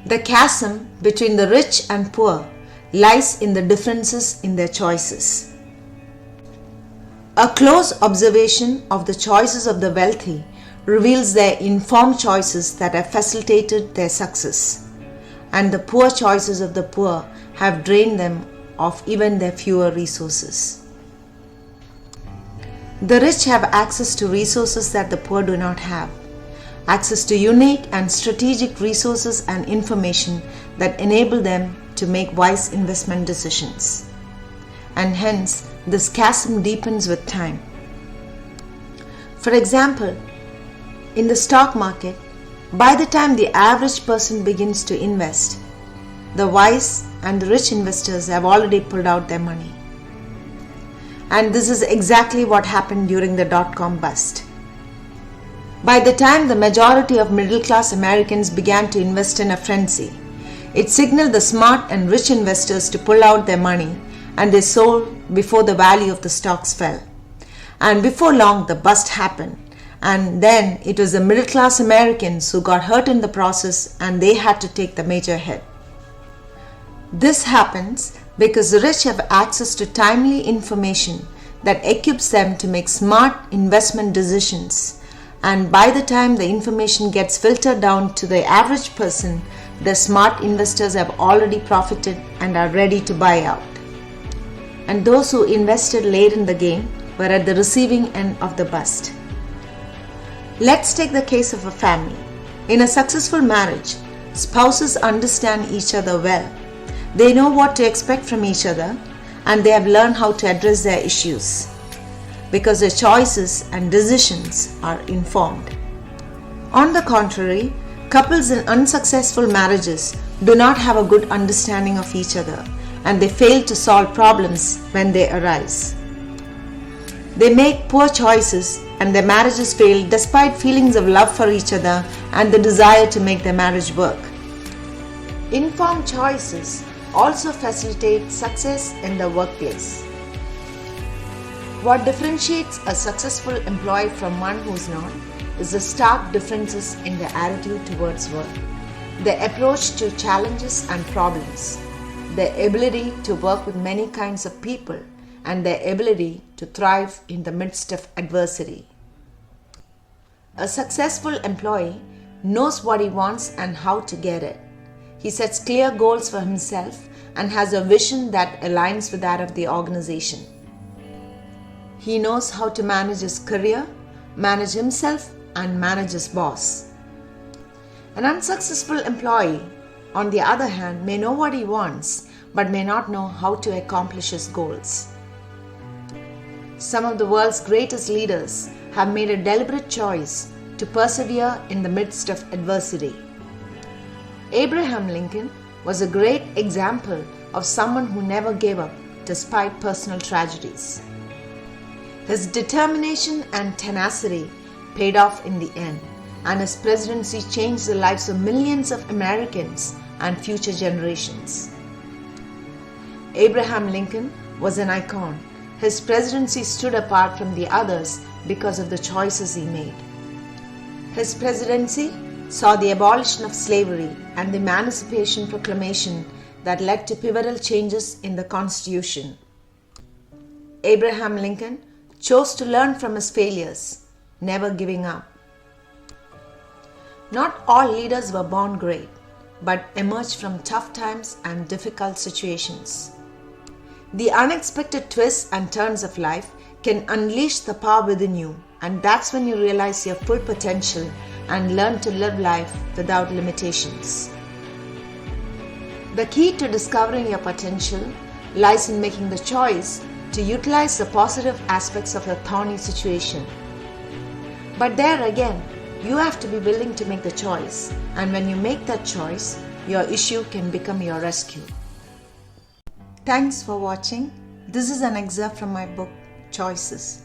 The chasm between the rich and poor lies in the differences in their choices. A close observation of the choices of the wealthy reveals their informed choices that have facilitated their success, and the poor choices of the poor have drained them of even their fewer resources. The rich have access to resources that the poor do not have, access to unique and strategic resources and information that enable them to make wise investment decisions. And hence, this chasm deepens with time. For example, in the stock market, by the time the average person begins to invest, the wise and the rich investors have already pulled out their money. And this is exactly what happened during the dot-com bust. By the time the majority of middle-class Americans began to invest in a frenzy, it signaled the smart and rich investors to pull out their money, and they sold before the value of the stocks fell. And before long, the bust happened. And then it was the middle-class Americans who got hurt in the process, and they had to take the major hit. This happens because the rich have access to timely information that equips them to make smart investment decisions. And by the time the information gets filtered down to the average person, the smart investors have already profited and are ready to buy out. And those who invested late in the game were at the receiving end of the bust. Let's take the case of a family. In a successful marriage, spouses understand each other well. They know what to expect from each other, and they have learned how to address their issues because their choices and decisions are informed. On the contrary, couples in unsuccessful marriages do not have a good understanding of each other, and they fail to solve problems when they arise. They make poor choices and their marriages fail despite feelings of love for each other and the desire to make their marriage work. Informed choices also facilitate success in the workplace. What differentiates a successful employee from one who's not is the stark differences in their attitude towards work, their approach to challenges and problems, their ability to work with many kinds of people, and their ability to thrive in the midst of adversity. A successful employee knows what he wants and how to get it. He sets clear goals for himself and has a vision that aligns with that of the organization. He knows how to manage his career, manage himself, and manage his boss. An unsuccessful employee, on the other hand, may know what he wants but may not know how to accomplish his goals. Some of the world's greatest leaders have made a deliberate choice to persevere in the midst of adversity. Abraham Lincoln was a great example of someone who never gave up despite personal tragedies. His determination and tenacity paid off in the end, and his presidency changed the lives of millions of Americans and future generations. Abraham Lincoln was an icon. His presidency stood apart from the others because of the choices he made. His presidency saw the abolition of slavery and the Emancipation Proclamation that led to pivotal changes in the Constitution. Abraham Lincoln chose to learn from his failures, never giving up. Not all leaders were born great, but emerged from tough times and difficult situations. The unexpected twists and turns of life can unleash the power within you, and that's when you realize your full potential and learn to live life without limitations. The key to discovering your potential lies in making the choice to utilize the positive aspects of a thorny situation. But there again, you have to be willing to make the choice, and when you make that choice, your issue can become your rescue. Thanks for watching. This is an excerpt from my book, Choices.